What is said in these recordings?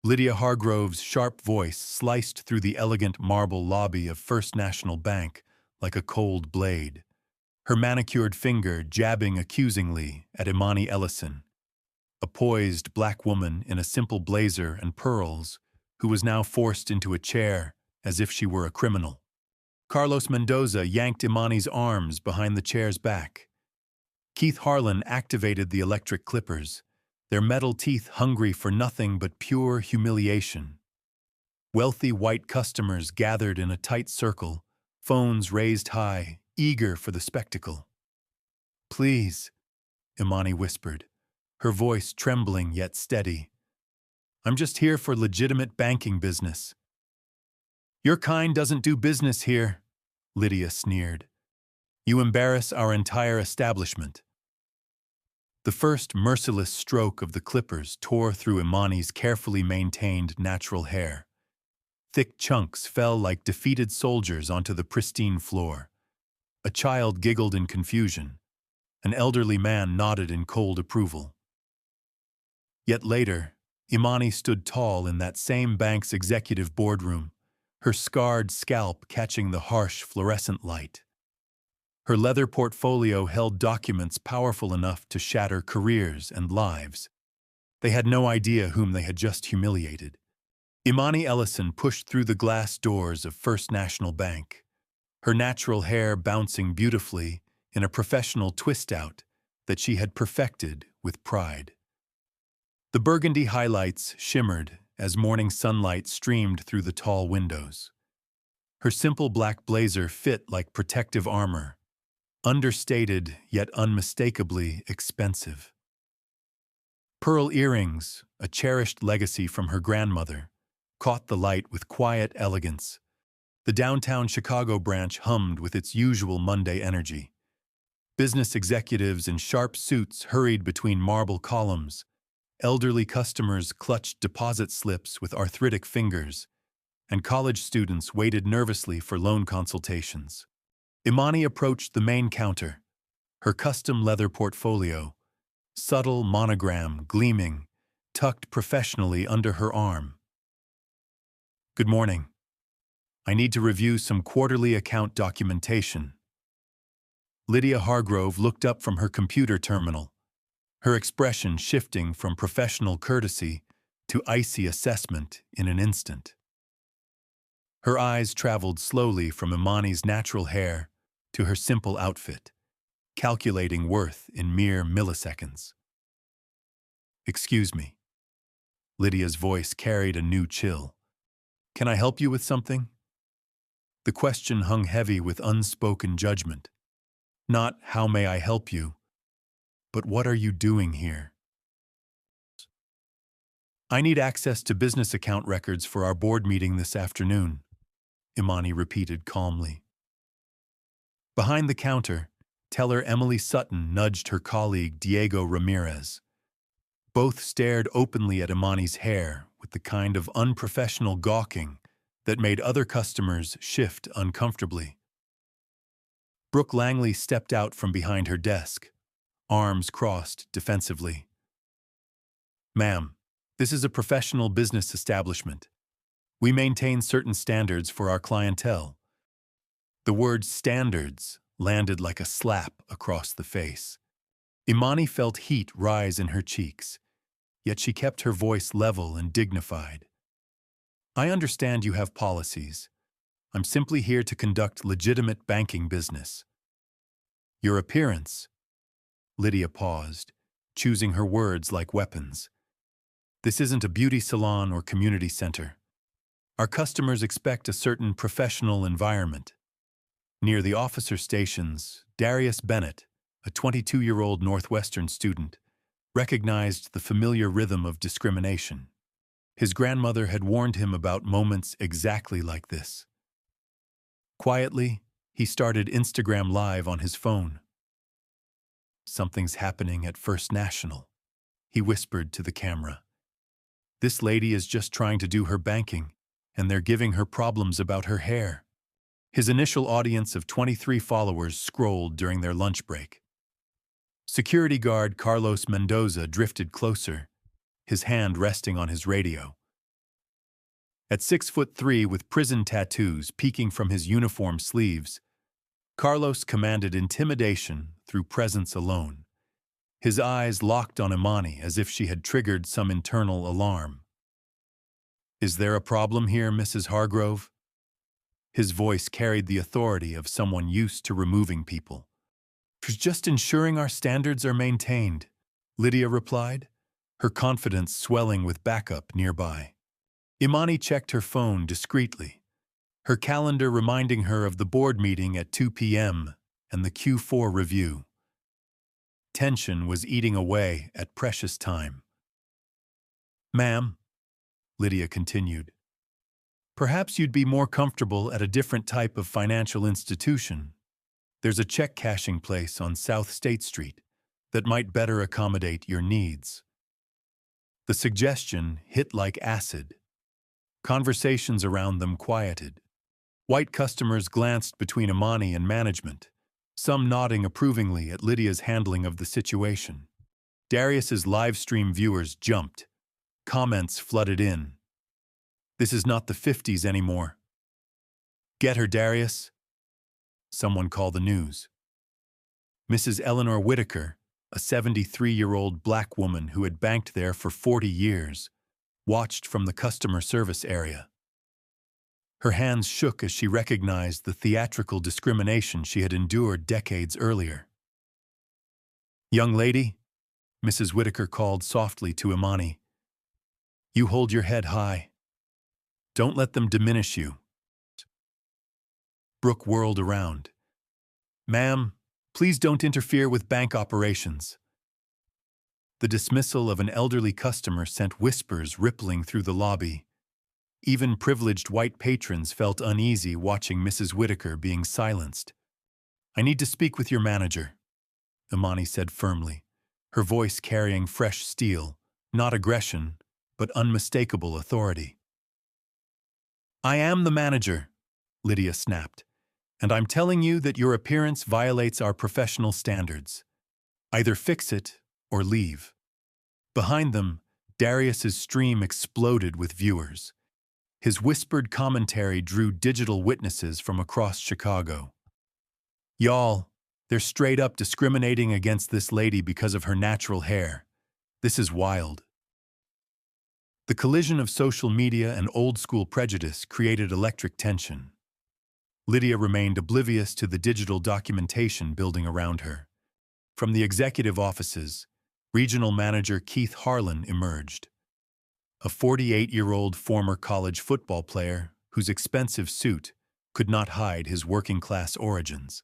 Lydia Hargrove's sharp voice sliced through the elegant marble lobby of First National Bank like a cold blade, her manicured finger jabbing accusingly at Imani Ellison, a poised black woman in a simple blazer and pearls who was now forced into a chair as if she were a criminal. Carlos Mendoza yanked Imani's arms behind the chair's back. Keith Harlan activated the electric clippers, their metal teeth hungry for nothing but pure humiliation. Wealthy white customers gathered in a tight circle, phones raised high, eager for the spectacle. "Please," Imani whispered, her voice trembling yet steady. "I'm just here for legitimate banking business." "Your kind doesn't do business here," Lydia sneered. "You embarrass our entire establishment." The first merciless stroke of the clippers tore through Imani's carefully maintained natural hair. Thick chunks fell like defeated soldiers onto the pristine floor. A child giggled in confusion. An elderly man nodded in cold approval. Yet later, Imani stood tall in that same bank's executive boardroom, her scarred scalp catching the harsh fluorescent light. Her leather portfolio held documents powerful enough to shatter careers and lives. They had no idea whom they had just humiliated. Imani Ellison pushed through the glass doors of First National Bank, her natural hair bouncing beautifully in a professional twist-out that she had perfected with pride. The burgundy highlights shimmered as morning sunlight streamed through the tall windows. Her simple black blazer fit like protective armor, understated yet unmistakably expensive. Pearl earrings, a cherished legacy from her grandmother, caught the light with quiet elegance. The downtown Chicago branch hummed with its usual Monday energy. Business executives in sharp suits hurried between marble columns. Elderly customers clutched deposit slips with arthritic fingers, and college students waited nervously for loan consultations. Imani approached the main counter, her custom leather portfolio, subtle monogram gleaming, tucked professionally under her arm. "Good morning. I need to review some quarterly account documentation." Lydia Hargrove looked up from her computer terminal, her expression shifting from professional courtesy to icy assessment in an instant. Her eyes traveled slowly from Imani's natural hair to her simple outfit, calculating worth in mere milliseconds. "Excuse me." Lydia's voice carried a new chill. "Can I help you with something?" The question hung heavy with unspoken judgment. Not "how may I help you," but "what are you doing here?" "I need access to business account records for our board meeting this afternoon," Imani repeated calmly. Behind the counter, teller Emily Sutton nudged her colleague Diego Ramirez. Both stared openly at Imani's hair with the kind of unprofessional gawking that made other customers shift uncomfortably. Brooke Langley stepped out from behind her desk, arms crossed defensively. "Ma'am, this is a professional business establishment. We maintain certain standards for our clientele." The word standards landed like a slap across the face. Imani felt heat rise in her cheeks, yet she kept her voice level and dignified. "I understand you have policies. I'm simply here to conduct legitimate banking business." "Your appearance," Lydia paused, choosing her words like weapons. "This isn't a beauty salon or community center. Our customers expect a certain professional environment." Near the officer stations, Darius Bennett, a 22-year-old Northwestern student, recognized the familiar rhythm of discrimination. His grandmother had warned him about moments exactly like this. Quietly, he started Instagram Live on his phone. "Something's happening at First National," he whispered to the camera. "This lady is just trying to do her banking, and they're giving her problems about her hair." His initial audience of 23 followers scrolled during their lunch break. Security guard Carlos Mendoza drifted closer, his hand resting on his radio. At 6'3" with prison tattoos peeking from his uniform sleeves, Carlos commanded intimidation through presence alone. His eyes locked on Imani as if she had triggered some internal alarm. "Is there a problem here, Mrs. Hargrove?" His voice carried the authority of someone used to removing people. "Just ensuring our standards are maintained," Lydia replied, her confidence swelling with backup nearby. Imani checked her phone discreetly, her calendar reminding her of the board meeting at 2 p.m. and the Q4 review. Tension was eating away at precious time. "Ma'am," Lydia continued, "perhaps you'd be more comfortable at a different type of financial institution. There's a check-cashing place on South State Street that might better accommodate your needs." The suggestion hit like acid. Conversations around them quieted. White customers glanced between Imani and management, some nodding approvingly at Lydia's handling of the situation. Darius's live-stream viewers jumped. Comments flooded in. "This is not the 50s anymore." "Get her, Darius," someone called the news. Mrs. Eleanor Whitaker, a 73-year-old black woman who had banked there for 40 years, watched from the customer service area. Her hands shook as she recognized the theatrical discrimination she had endured decades earlier. "Young lady," Mrs. Whitaker called softly to Imani, "you hold your head high. Don't let them diminish you." Brooke whirled around. "Ma'am, please don't interfere with bank operations." The dismissal of an elderly customer sent whispers rippling through the lobby. Even privileged white patrons felt uneasy watching Mrs. Whitaker being silenced. "I need to speak with your manager," Imani said firmly, her voice carrying fresh steel, not aggression, but unmistakable authority. "I am the manager," Lydia snapped, "and I'm telling you that your appearance violates our professional standards. Either fix it or leave." Behind them, Darius's stream exploded with viewers. His whispered commentary drew digital witnesses from across Chicago. "Y'all, they're straight up discriminating against this lady because of her natural hair. This is wild." The collision of social media and old-school prejudice created electric tension. Lydia remained oblivious to the digital documentation building around her. From the executive offices, Regional Manager Keith Harlan emerged, a 48-year-old former college football player whose expensive suit could not hide his working-class origins.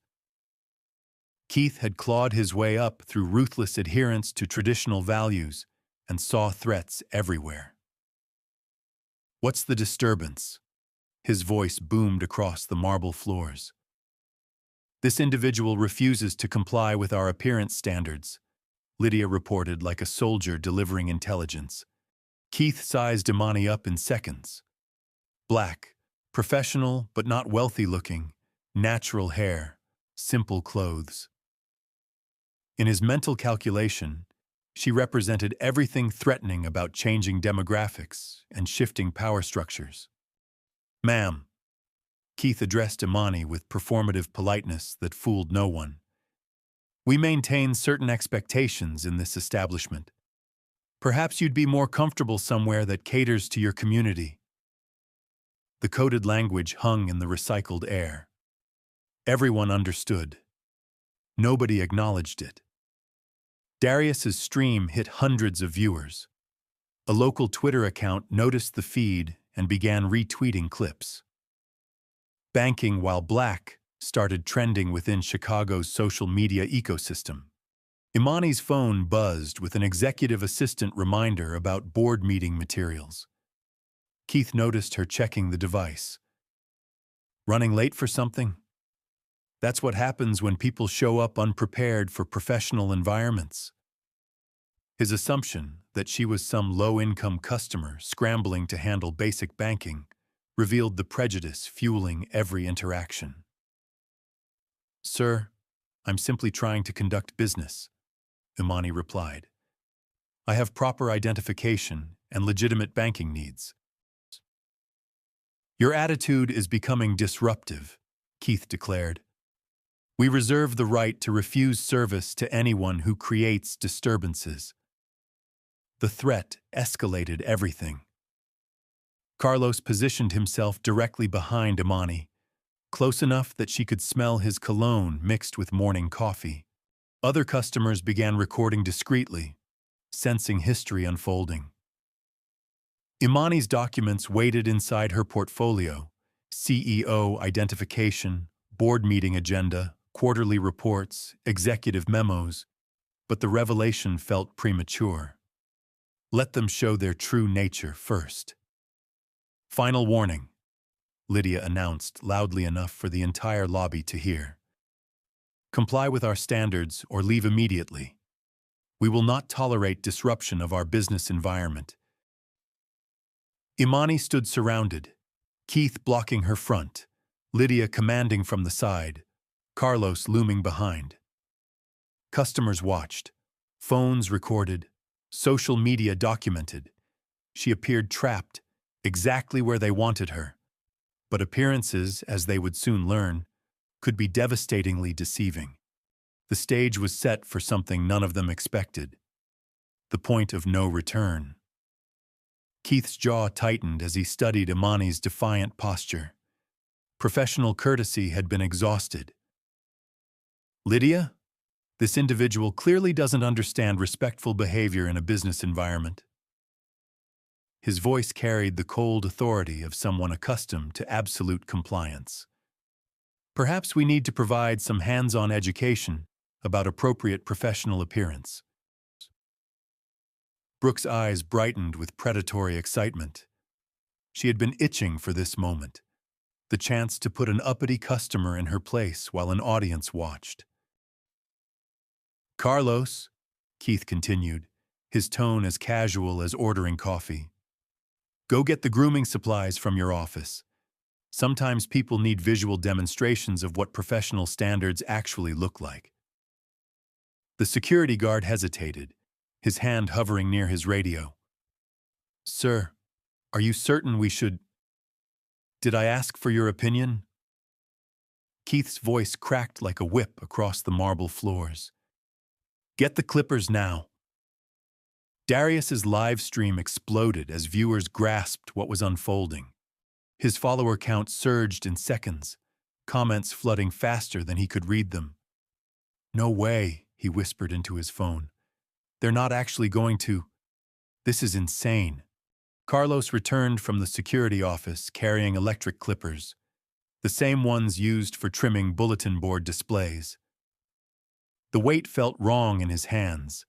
Keith had clawed his way up through ruthless adherence to traditional values and saw threats everywhere. "What's the disturbance?" His voice boomed across the marble floors. "This individual refuses to comply with our appearance standards," Lydia reported like a soldier delivering intelligence. Keith sized Imani up in seconds. Black, professional but not wealthy-looking, natural hair, simple clothes. In his mental calculation, she represented everything threatening about changing demographics and shifting power structures. "Ma'am," Keith addressed Imani with performative politeness that fooled no one, "we maintain certain expectations in this establishment. Perhaps you'd be more comfortable somewhere that caters to your community." The coded language hung in the recycled air. Everyone understood. Nobody acknowledged it. Darius's stream hit hundreds of viewers. A local Twitter account noticed the feed and began retweeting clips. "Banking while black" started trending within Chicago's social media ecosystem. Imani's phone buzzed with an executive assistant reminder about board meeting materials. Keith noticed her checking the device. "Running late for something?" That's what happens when people show up unprepared for professional environments. His assumption that she was some low-income customer scrambling to handle basic banking revealed the prejudice fueling every interaction. "Sir, I'm simply trying to conduct business," Imani replied. "I have proper identification and legitimate banking needs." Your attitude is becoming disruptive, Keith declared. We reserve the right to refuse service to anyone who creates disturbances. The threat escalated everything. Carlos positioned himself directly behind Imani, close enough that she could smell his cologne mixed with morning coffee. Other customers began recording discreetly, sensing history unfolding. Imani's documents waited inside her portfolio: CEO identification, board meeting agenda, quarterly reports, executive memos, but the revelation felt premature. Let them show their true nature first. Final warning, Lydia announced loudly enough for the entire lobby to hear. Comply with our standards or leave immediately. We will not tolerate disruption of our business environment. Imani stood surrounded, Keith blocking her front, Lydia commanding from the side, Carlos looming behind. Customers watched, phones recorded, social media documented. She appeared trapped, exactly where they wanted her. But appearances, as they would soon learn, could be devastatingly deceiving. The stage was set for something none of them expected: the point of no return. Keith's jaw tightened as he studied Imani's defiant posture. Professional courtesy had been exhausted. Lydia? This individual clearly doesn't understand respectful behavior in a business environment. His voice carried the cold authority of someone accustomed to absolute compliance. Perhaps we need to provide some hands-on education about appropriate professional appearance. Brooke's eyes brightened with predatory excitement. She had been itching for this moment, the chance to put an uppity customer in her place while an audience watched. Carlos, Keith continued, his tone as casual as ordering coffee. Go get the grooming supplies from your office. Sometimes people need visual demonstrations of what professional standards actually look like. The security guard hesitated, his hand hovering near his radio. Sir, are you certain we should... Did I ask for your opinion? Keith's voice cracked like a whip across the marble floors. Get the clippers now. Darius's live stream exploded as viewers grasped what was unfolding. His follower count surged in seconds, comments flooding faster than he could read them. No way, he whispered into his phone. They're not actually going to... This is insane. Carlos returned from the security office carrying electric clippers, the same ones used for trimming bulletin board displays. The weight felt wrong in his hands,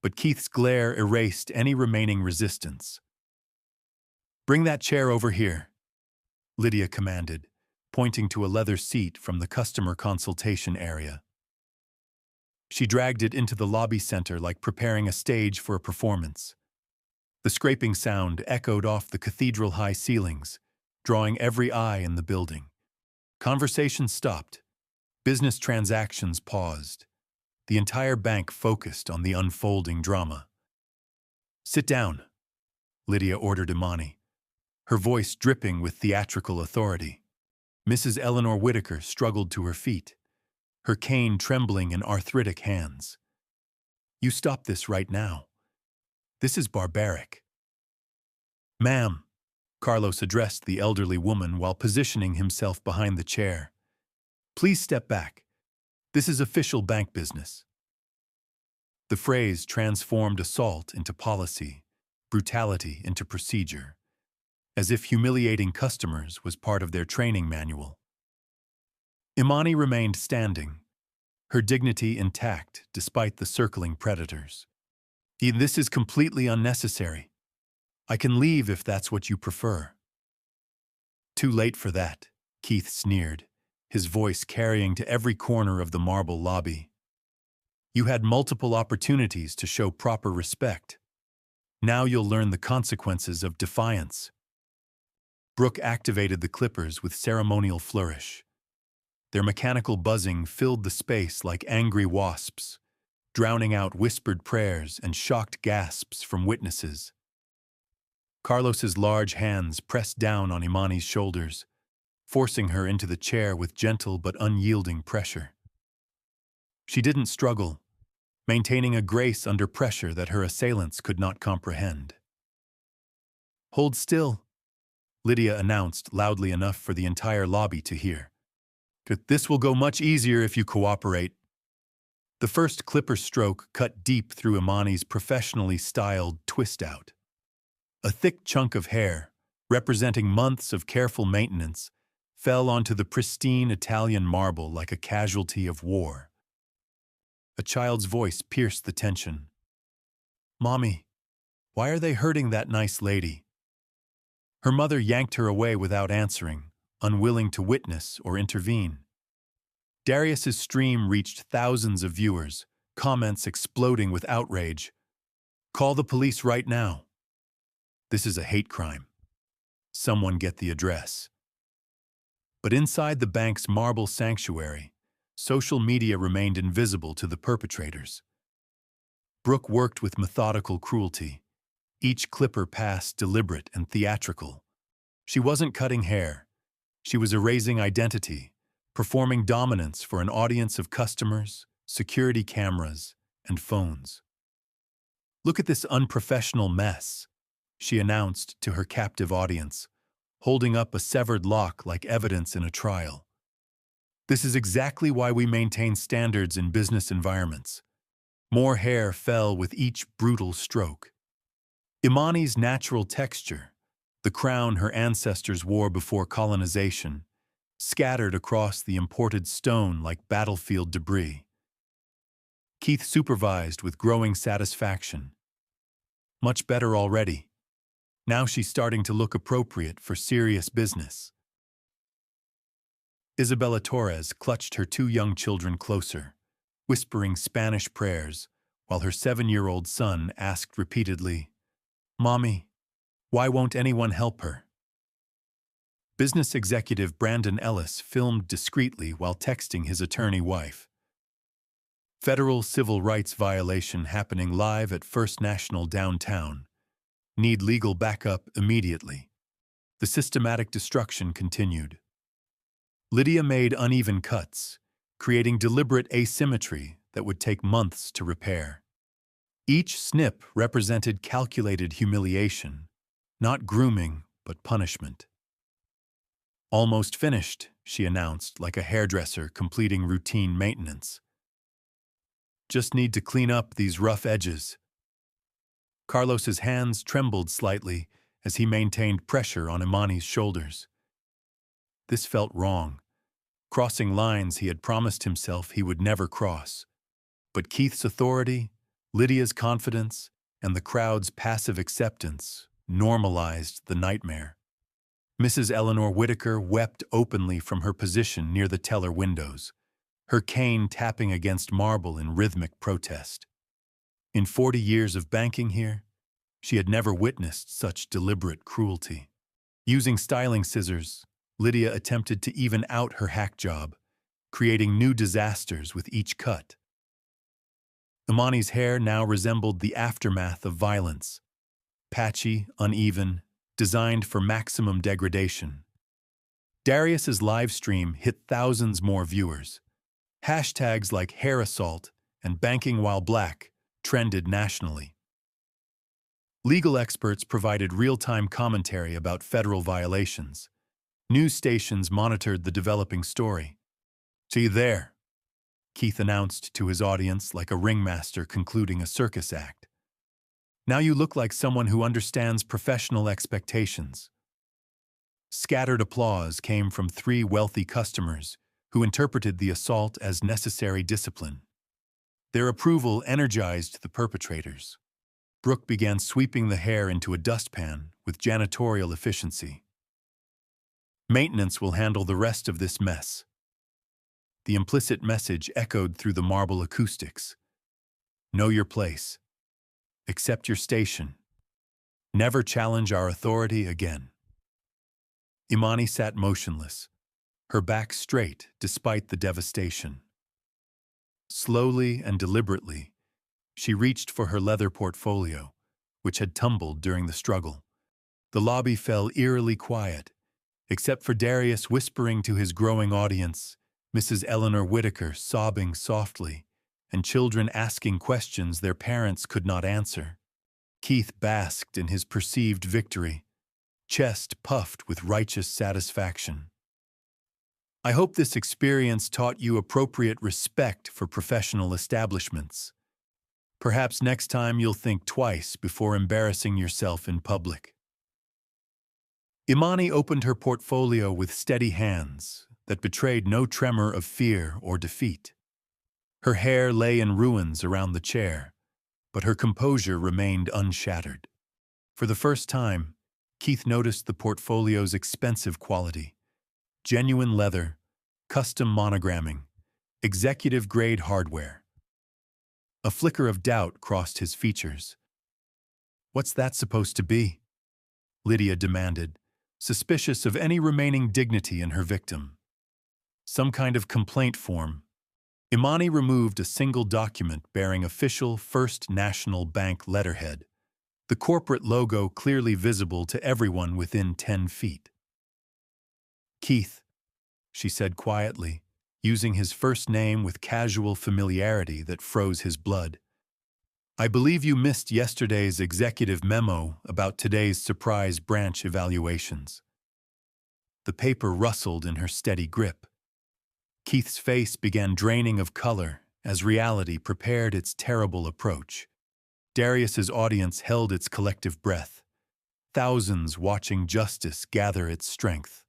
but Keith's glare erased any remaining resistance. Bring that chair over here, Lydia commanded, pointing to a leather seat from the customer consultation area. She dragged it into the lobby center like preparing a stage for a performance. The scraping sound echoed off the cathedral-high ceilings, drawing every eye in the building. Conversation stopped. Business transactions paused. The entire bank focused on the unfolding drama. Sit down, Lydia ordered Imani, her voice dripping with theatrical authority. Mrs. Eleanor Whitaker struggled to her feet, her cane trembling in arthritic hands. You stop this right now. This is barbaric. Ma'am, Carlos addressed the elderly woman while positioning himself behind the chair. Please step back. This is official bank business. The phrase transformed assault into policy, brutality into procedure, as if humiliating customers was part of their training manual. Imani remained standing, her dignity intact despite the circling predators. This is completely unnecessary. I can leave if that's what you prefer. Too late for that, Keith sneered, his voice carrying to every corner of the marble lobby. You had multiple opportunities to show proper respect. Now you'll learn the consequences of defiance. Brooke activated the clippers with ceremonial flourish. Their mechanical buzzing filled the space like angry wasps, drowning out whispered prayers and shocked gasps from witnesses. Carlos's large hands pressed down on Imani's shoulders, forcing her into the chair with gentle but unyielding pressure. She didn't struggle, maintaining a grace under pressure that her assailants could not comprehend. "Hold still," Lydia announced loudly enough for the entire lobby to hear. "This will go much easier if you cooperate." The first clipper stroke cut deep through Imani's professionally styled twist-out. A thick chunk of hair, representing months of careful maintenance, fell onto the pristine Italian marble like a casualty of war. A child's voice pierced the tension. "Mommy, why are they hurting that nice lady?" Her mother yanked her away without answering, unwilling to witness or intervene. Darius's stream reached thousands of viewers, comments exploding with outrage. "Call the police right now. This is a hate crime. Someone get the address." But inside the bank's marble sanctuary, social media remained invisible to the perpetrators. Brooke worked with methodical cruelty, each clipper pass deliberate and theatrical. She wasn't cutting hair. She was erasing identity, performing dominance for an audience of customers, security cameras, and phones. "Look at this unprofessional mess," she announced to her captive audience, holding up a severed lock like evidence in a trial. "This is exactly why we maintain standards in business environments." More hair fell with each brutal stroke. Imani's natural texture, the crown her ancestors wore before colonization, scattered across the imported stone like battlefield debris. Keith supervised with growing satisfaction. "Much better already. Now she's starting to look appropriate for serious business." Isabella Torres clutched her two young children closer, whispering Spanish prayers, while her 7-year-old son asked repeatedly, "Mommy, why won't anyone help her?" Business executive Brandon Ellis filmed discreetly while texting his attorney wife. "Federal civil rights violation happening live at First National downtown. Need legal backup immediately." The systematic destruction continued. Lydia made uneven cuts, creating deliberate asymmetry that would take months to repair. Each snip represented calculated humiliation, not grooming but punishment. "Almost finished," she announced like a hairdresser completing routine maintenance. "Just need to clean up these rough edges." Carlos's hands trembled slightly as he maintained pressure on Imani's shoulders. This felt wrong, crossing lines he had promised himself he would never cross. But Keith's authority, Lydia's confidence, and the crowd's passive acceptance normalized the nightmare. Mrs. Eleanor Whitaker wept openly from her position near the teller windows, her cane tapping against marble in rhythmic protest. In 40 years of banking here, she had never witnessed such deliberate cruelty. Using styling scissors, Lydia attempted to even out her hack job, creating new disasters with each cut. Imani's hair now resembled the aftermath of violence, patchy, uneven, designed for maximum degradation. Darius's live stream hit thousands more viewers. Hashtags like hair assault and banking while black trended nationally. Legal experts provided real-time commentary about federal violations. News stations monitored the developing story. "See there," Keith announced to his audience like a ringmaster concluding a circus act. "Now you look like someone who understands professional expectations." Scattered applause came from 3 wealthy customers who interpreted the assault as necessary discipline. Their approval energized the perpetrators. Brooke began sweeping the hair into a dustpan with janitorial efficiency. "Maintenance will handle the rest of this mess." The implicit message echoed through the marble acoustics. "Know your place. Accept your station. Never challenge our authority again." Imani sat motionless, her back straight despite the devastation. Slowly and deliberately, she reached for her leather portfolio, which had tumbled during the struggle. The lobby fell eerily quiet, except for Darius whispering to his growing audience, Mrs. Eleanor Whitaker sobbing softly, and children asking questions their parents could not answer. Keith basked in his perceived victory, chest puffed with righteous satisfaction. I hope this experience taught you appropriate respect for professional establishments. Perhaps next time you'll think twice before embarrassing yourself in public. Imani opened her portfolio with steady hands that betrayed no tremor of fear or defeat. Her hair lay in ruins around the chair, but her composure remained unshattered. For the first time, Keith noticed the portfolio's expensive quality. Genuine leather, custom monogramming, executive-grade hardware. A flicker of doubt crossed his features. "What's that supposed to be?" Lydia demanded, suspicious of any remaining dignity in her victim. "Some kind of complaint form." Imani removed a single document bearing official First National Bank letterhead, the corporate logo clearly visible to everyone within 10 feet. "Keith," she said quietly, using his first name with casual familiarity that froze his blood. "I believe you missed yesterday's executive memo about today's surprise branch evaluations." The paper rustled in her steady grip. Keith's face began draining of color as reality prepared its terrible approach. Darius's audience held its collective breath, thousands watching justice gather its strength.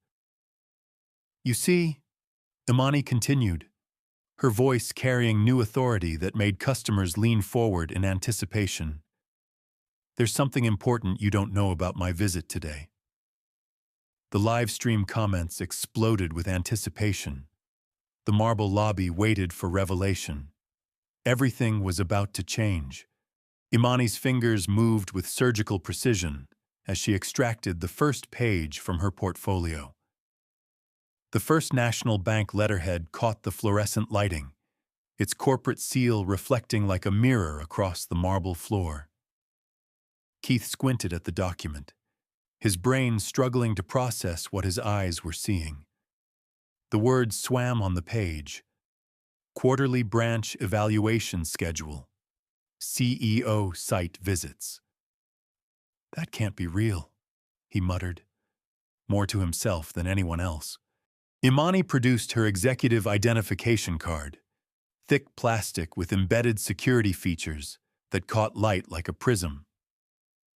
"You see," Imani continued, her voice carrying new authority that made customers lean forward in anticipation, "there's something important you don't know about my visit today." The live stream comments exploded with anticipation. The marble lobby waited for revelation. Everything was about to change. Imani's fingers moved with surgical precision as she extracted the first page from her portfolio. The First National Bank letterhead caught the fluorescent lighting, its corporate seal reflecting like a mirror across the marble floor. Keith squinted at the document, his brain struggling to process what his eyes were seeing. The words swam on the page: Quarterly Branch Evaluation Schedule, CEO Site Visits. "That can't be real," he muttered, more to himself than anyone else. Imani produced her executive identification card, thick plastic with embedded security features that caught light like a prism.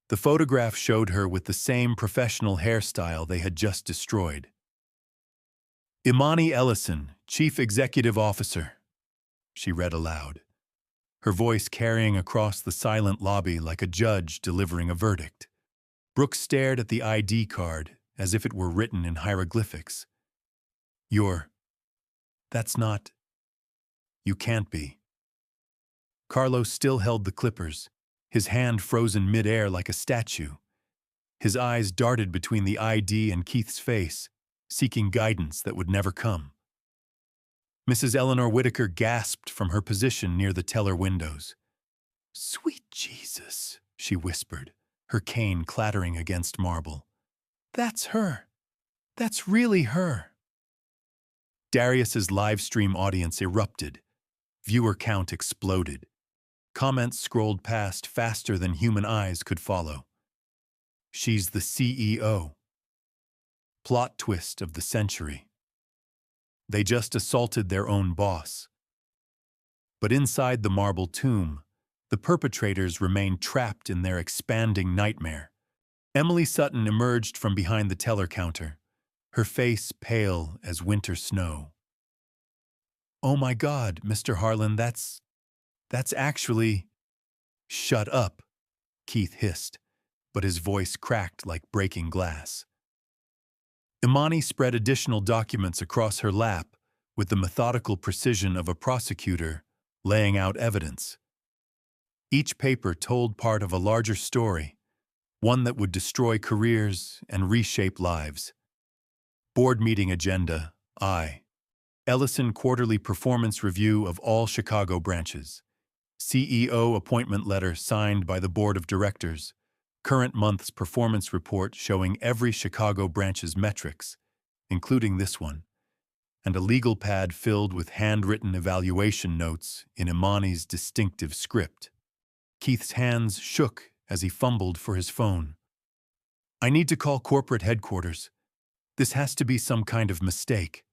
The photograph showed her with the same professional hairstyle they had just destroyed. "Imani Ellison, Chief Executive Officer," she read aloud, her voice carrying across the silent lobby like a judge delivering a verdict. Brooks stared at the ID card as if it were written in hieroglyphics. That's not... You can't be." Carlos still held the clippers, his hand frozen mid-air like a statue. His eyes darted between the ID and Keith's face, seeking guidance that would never come. Mrs. Eleanor Whitaker gasped from her position near the teller windows. "Sweet Jesus," she whispered, her cane clattering against marble. "That's her. That's really her." Darius's live stream audience erupted. Viewer count exploded. Comments scrolled past faster than human eyes could follow. "She's the CEO. Plot twist of the century. They just assaulted their own boss." But inside the marble tomb, the perpetrators remained trapped in their expanding nightmare. Emily Sutton emerged from behind the teller counter, her face pale as winter snow. "Oh my God, Mr. Harlan, that's actually—" "Shut up," Keith hissed, but his voice cracked like breaking glass. Imani spread additional documents across her lap with the methodical precision of a prosecutor laying out evidence. Each paper told part of a larger story, one that would destroy careers and reshape lives. Board meeting agenda, I. Ellison quarterly performance review of all Chicago branches. CEO appointment letter signed by the board of directors. Current month's performance report showing every Chicago branch's metrics, including this one, and a legal pad filled with handwritten evaluation notes in Imani's distinctive script. Keith's hands shook as he fumbled for his phone. "I need to call corporate headquarters. This has to be some kind of mistake."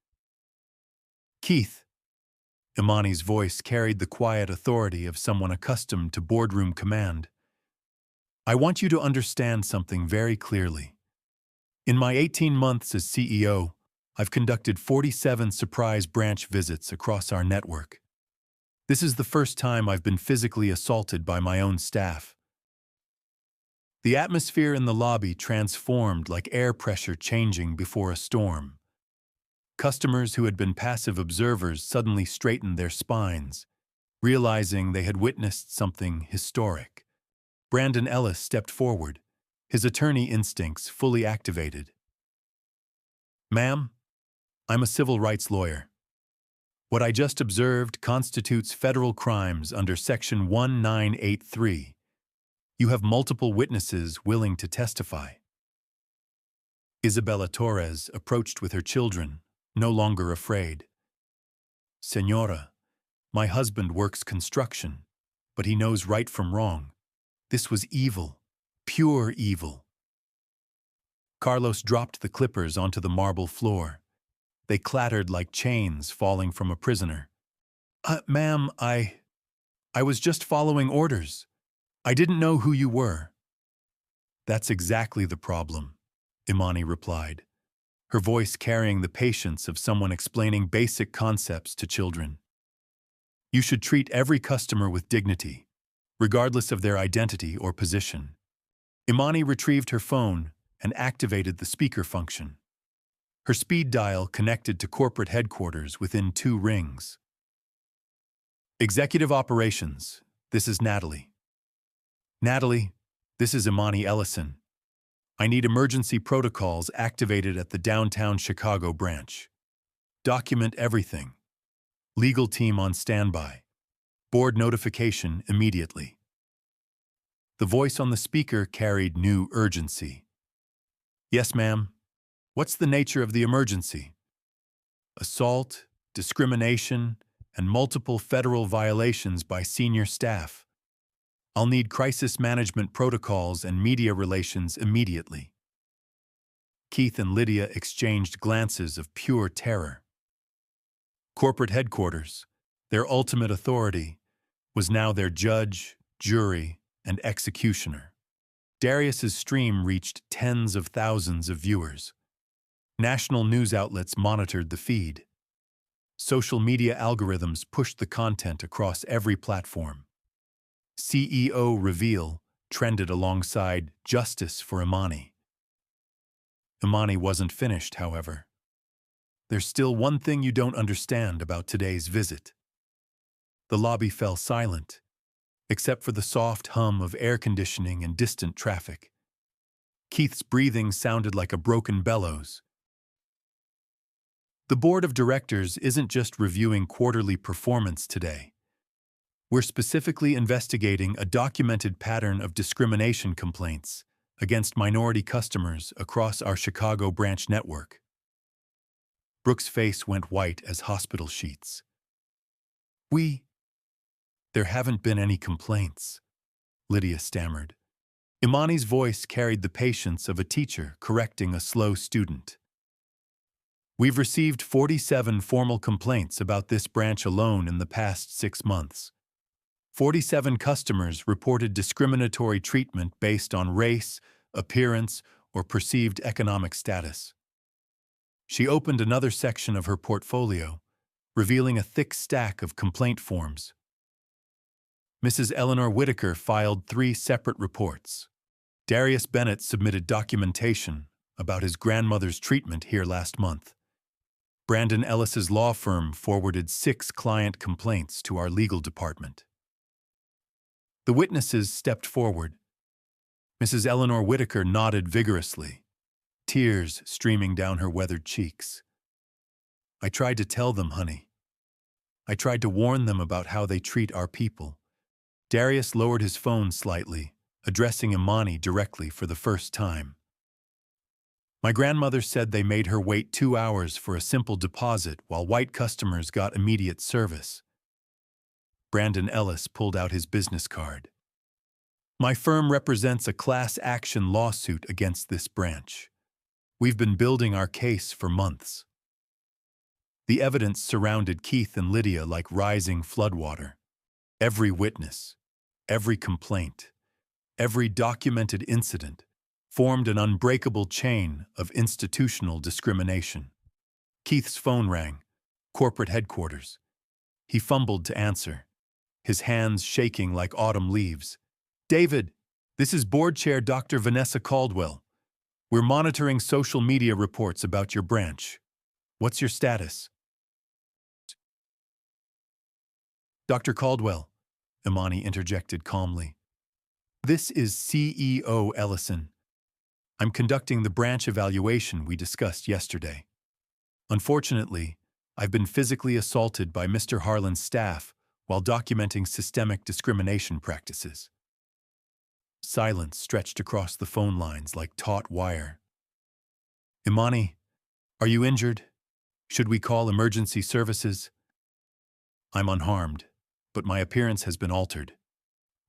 "Keith." Imani's voice carried the quiet authority of someone accustomed to boardroom command. "I want you to understand something very clearly. In my 18 months as CEO, I've conducted 47 surprise branch visits across our network. This is the first time I've been physically assaulted by my own staff." The atmosphere in the lobby transformed like air pressure changing before a storm. Customers who had been passive observers suddenly straightened their spines, realizing they had witnessed something historic. Brandon Ellis stepped forward, his attorney instincts fully activated. "Ma'am, I'm a civil rights lawyer. What I just observed constitutes federal crimes under Section 1983. You have multiple witnesses willing to testify." Isabella Torres approached with her children, no longer afraid. "Señora, my husband works construction, but he knows right from wrong. This was evil, pure evil." Carlos dropped the clippers onto the marble floor. They clattered like chains falling from a prisoner. Ma'am, I was just following orders. I didn't know who you were." "That's exactly the problem," Imani replied, her voice carrying the patience of someone explaining basic concepts to children. "You should treat every customer with dignity, regardless of their identity or position." Imani retrieved her phone and activated the speaker function. Her speed dial connected to corporate headquarters within 2 rings. "Executive Operations, this is Natalie." "Natalie, this is Imani Ellison. I need emergency protocols activated at the downtown Chicago branch. Document everything. Legal team on standby. Board notification immediately." The voice on the speaker carried new urgency. "Yes, ma'am. What's the nature of the emergency?" "Assault, discrimination, and multiple federal violations by senior staff. I'll need crisis management protocols and media relations immediately." Keith and Lydia exchanged glances of pure terror. Corporate headquarters, their ultimate authority, was now their judge, jury, and executioner. Darius's stream reached tens of thousands of viewers. National news outlets monitored the feed. Social media algorithms pushed the content across every platform. CEO reveal trended alongside Justice for Imani. Imani wasn't finished, however. "There's still one thing you don't understand about today's visit." The lobby fell silent, except for the soft hum of air conditioning and distant traffic. Keith's breathing sounded like a broken bellows. "The board of directors isn't just reviewing quarterly performance today. We're specifically investigating a documented pattern of discrimination complaints against minority customers across our Chicago branch network." Brooke's face went white as hospital sheets. There haven't been any complaints," Lydia stammered. Imani's voice carried the patience of a teacher correcting a slow student. "We've received 47 formal complaints about this branch alone in the past 6 months. 47 customers reported discriminatory treatment based on race, appearance, or perceived economic status." She opened another section of her portfolio, revealing a thick stack of complaint forms. Mrs. Eleanor Whitaker filed 3 separate reports. Darius Bennett submitted documentation about his grandmother's treatment here last month. Brandon Ellis's law firm forwarded 6 client complaints to our legal department. The witnesses stepped forward. Mrs. Eleanor Whitaker nodded vigorously, tears streaming down her weathered cheeks. "I tried to tell them, honey. I tried to warn them about how they treat our people." Darius lowered his phone slightly, addressing Imani directly for the first time. My grandmother said they made her wait 2 hours for a simple deposit while white customers got immediate service. Brandon Ellis pulled out his business card. My firm represents a class action lawsuit against this branch. We've been building our case for months. The evidence surrounded Keith and Lydia like rising floodwater. Every witness, every complaint, every documented incident formed an unbreakable chain of institutional discrimination. Keith's phone rang, corporate headquarters. He fumbled to answer, his hands shaking like autumn leaves. David, this is Board Chair Dr. Vanessa Caldwell. We're monitoring social media reports about your branch. What's your status? Dr. Caldwell, Imani interjected calmly. This is CEO Ellison. I'm conducting the branch evaluation we discussed yesterday. Unfortunately, I've been physically assaulted by Mr. Harlan's staff while documenting systemic discrimination practices. Silence stretched across the phone lines like taut wire. Imani, are you injured? Should we call emergency services? I'm unharmed, but my appearance has been altered.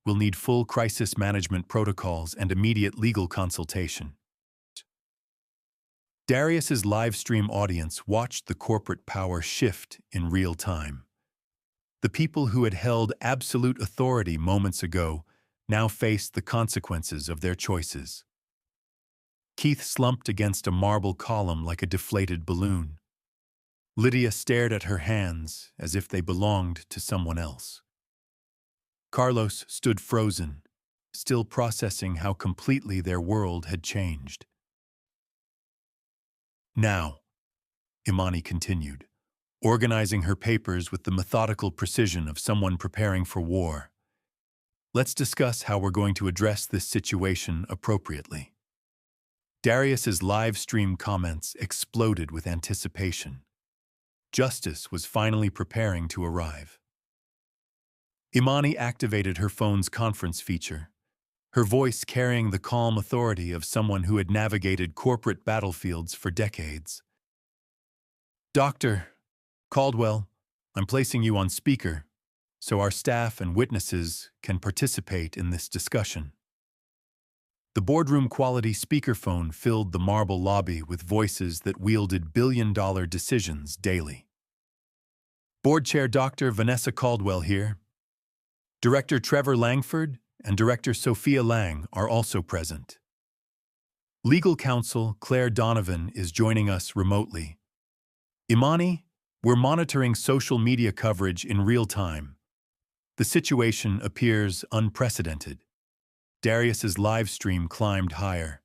We'll need full crisis management protocols and immediate legal consultation. Darius's live stream audience watched the corporate power shift in real time. The people who had held absolute authority moments ago now faced the consequences of their choices. Keith slumped against a marble column like a deflated balloon. Lydia stared at her hands as if they belonged to someone else. Carlos stood frozen, still processing how completely their world had changed. Now, Imani continued, organizing her papers with the methodical precision of someone preparing for war. Let's discuss how we're going to address this situation appropriately. Darius's live stream comments exploded with anticipation. Justice was finally preparing to arrive. Imani activated her phone's conference feature, her voice carrying the calm authority of someone who had navigated corporate battlefields for decades. Dr. Caldwell, I'm placing you on speaker, so our staff and witnesses can participate in this discussion. The boardroom-quality speakerphone filled the marble lobby with voices that wielded billion-dollar decisions daily. Board Chair Dr. Vanessa Caldwell here. Director Trevor Langford and Director Sophia Lang are also present. Legal counsel Claire Donovan is joining us remotely. Imani, we're monitoring social media coverage in real time. The situation appears unprecedented. Darius's live stream climbed higher.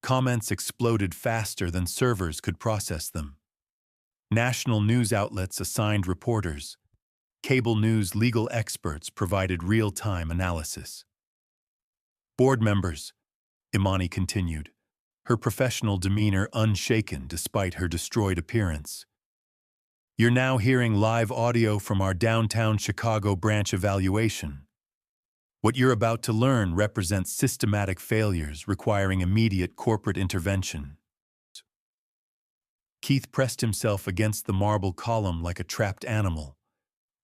Comments exploded faster than servers could process them. National news outlets assigned reporters. Cable news legal experts provided real-time analysis. Board members, Imani continued, her professional demeanor unshaken despite her destroyed appearance. You're now hearing live audio from our downtown Chicago branch evaluation. What you're about to learn represents systematic failures requiring immediate corporate intervention. Keith pressed himself against the marble column like a trapped animal.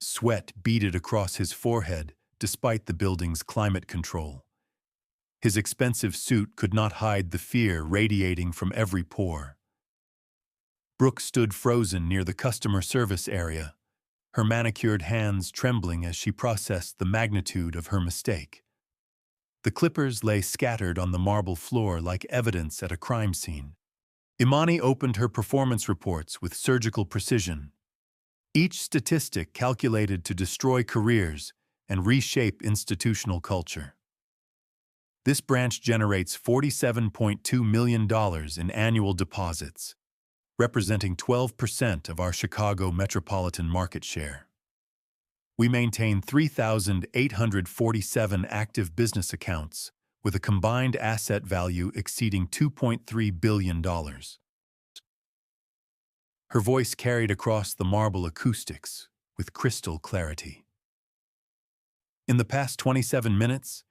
Sweat beaded across his forehead despite the building's climate control. His expensive suit could not hide the fear radiating from every pore. Brooke stood frozen near the customer service area, her manicured hands trembling as she processed the magnitude of her mistake. The clippers lay scattered on the marble floor like evidence at a crime scene. Imani opened her performance reports with surgical precision. Each statistic calculated to destroy careers and reshape institutional culture. This branch generates $47.2 million in annual deposits, representing 12% of our Chicago metropolitan market share. We maintain 3,847 active business accounts with a combined asset value exceeding $2.3 billion. Her voice carried across the marble acoustics with crystal clarity. In the past 27 minutes,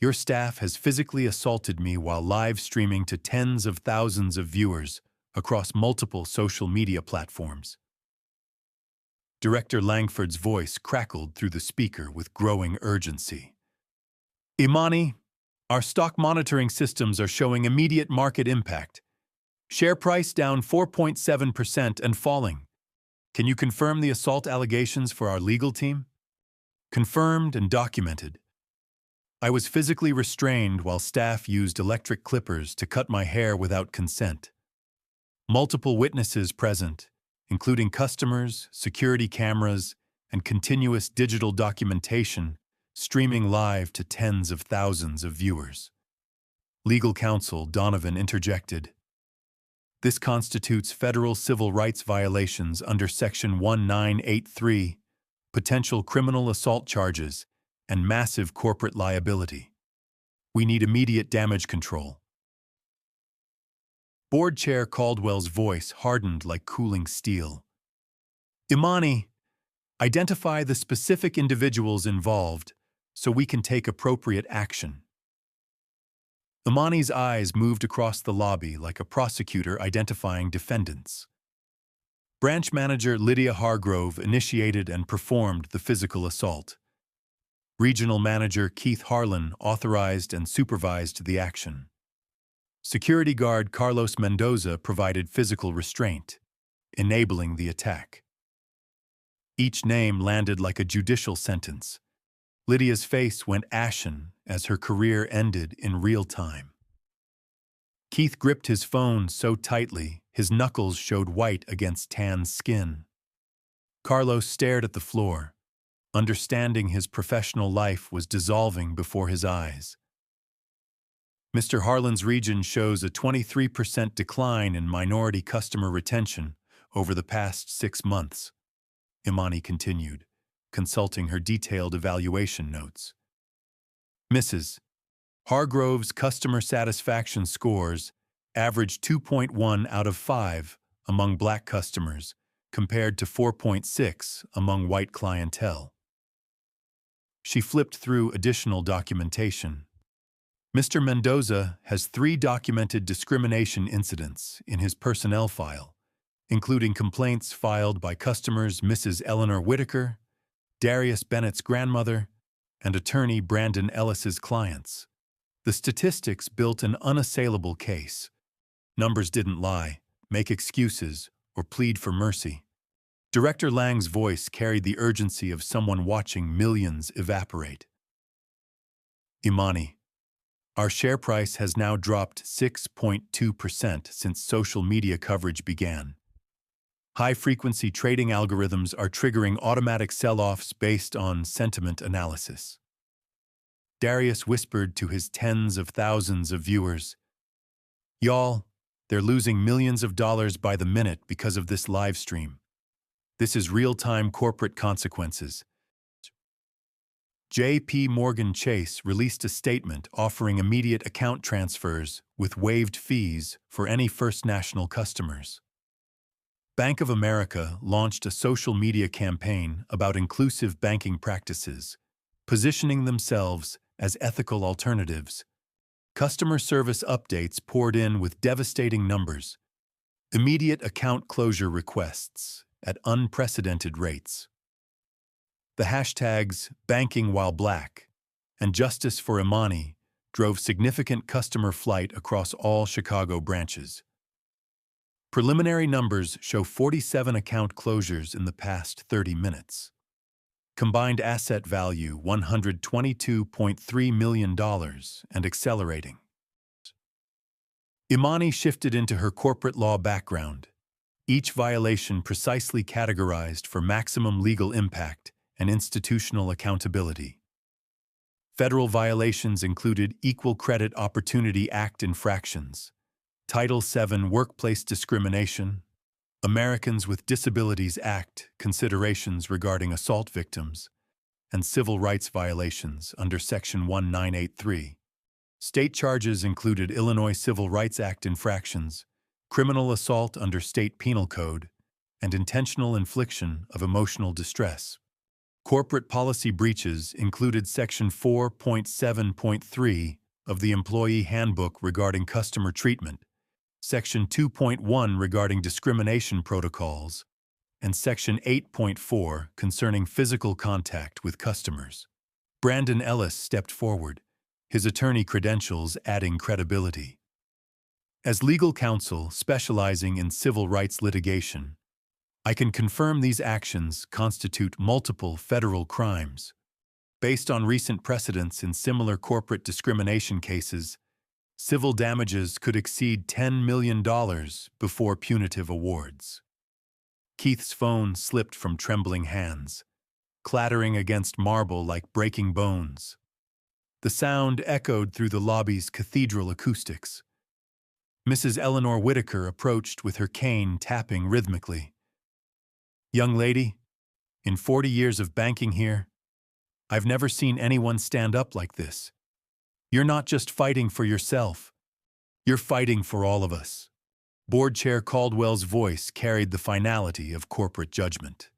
Your staff has physically assaulted me while live streaming to tens of thousands of viewers across multiple social media platforms. Director Langford's voice crackled through the speaker with growing urgency. Imani, our stock monitoring systems are showing immediate market impact. Share price down 4.7% and falling. Can you confirm the assault allegations for our legal team? Confirmed and documented. I was physically restrained while staff used electric clippers to cut my hair without consent. Multiple witnesses present, including customers, security cameras, and continuous digital documentation, streaming live to tens of thousands of viewers. Legal counsel Donovan interjected. This constitutes federal civil rights violations under Section 1983, potential criminal assault charges, and massive corporate liability. We need immediate damage control. Board Chair Caldwell's voice hardened like cooling steel. Imani, identify the specific individuals involved so we can take appropriate action. Imani's eyes moved across the lobby like a prosecutor identifying defendants. Branch Manager Lydia Hargrove initiated and performed the physical assault. Regional Manager Keith Harlan authorized and supervised the action. Security guard Carlos Mendoza provided physical restraint, enabling the attack. Each name landed like a judicial sentence. Lydia's face went ashen as her career ended in real time. Keith gripped his phone so tightly, his knuckles showed white against tan skin. Carlos stared at the floor, understanding his professional life was dissolving before his eyes. Mr. Harlan's region shows a 23% decline in minority customer retention over the past 6 months, Imani continued, consulting her detailed evaluation notes. Mrs. Hargrove's customer satisfaction scores averaged 2.1 out of 5 among black customers, compared to 4.6 among white clientele. She flipped through additional documentation. Mr. Mendoza has 3 documented discrimination incidents in his personnel file, including complaints filed by customers Mrs. Eleanor Whitaker, Darius Bennett's grandmother, and attorney Brandon Ellis's clients. The statistics built an unassailable case. Numbers didn't lie, make excuses, or plead for mercy. Director Lang's voice carried the urgency of someone watching millions evaporate. Imani, our share price has now dropped 6.2% since social media coverage began. High-frequency trading algorithms are triggering automatic sell-offs based on sentiment analysis. Darius whispered to his tens of thousands of viewers, "Y'all, they're losing millions of dollars by the minute because of this live stream. This is real-time corporate consequences." J.P. Morgan Chase released a statement offering immediate account transfers with waived fees for any First National customers. Bank of America launched a social media campaign about inclusive banking practices, positioning themselves as ethical alternatives. Customer service updates poured in with devastating numbers. Immediate account closure requests at unprecedented rates. The hashtags Banking While Black and Justice for Imani drove significant customer flight across all Chicago branches. Preliminary numbers show 47 account closures in the past 30 minutes. Combined asset value $122.3 million and accelerating. Imani shifted into her corporate law background, each violation precisely categorized for maximum legal impact and institutional accountability. Federal violations included Equal Credit Opportunity Act infractions, Title VII Workplace Discrimination, Americans with Disabilities Act considerations regarding assault victims, and civil rights violations under Section 1983. State charges included Illinois Civil Rights Act infractions, criminal assault under state penal code, and intentional infliction of emotional distress. Corporate policy breaches included Section 4.7.3 of the Employee Handbook regarding customer treatment, Section 2.1 regarding discrimination protocols, and Section 8.4 concerning physical contact with customers. Brandon Ellis stepped forward, his attorney credentials adding credibility. As legal counsel specializing in civil rights litigation, I can confirm these actions constitute multiple federal crimes. Based on recent precedents in similar corporate discrimination cases, civil damages could exceed $10 million before punitive awards. Keith's phone slipped from trembling hands, clattering against marble like breaking bones. The sound echoed through the lobby's cathedral acoustics. Mrs. Eleanor Whitaker approached with her cane tapping rhythmically. "Young lady, in 40 years of banking here, I've never seen anyone stand up like this. You're not just fighting for yourself, you're fighting for all of us." Board Chair Caldwell's voice carried the finality of corporate judgment.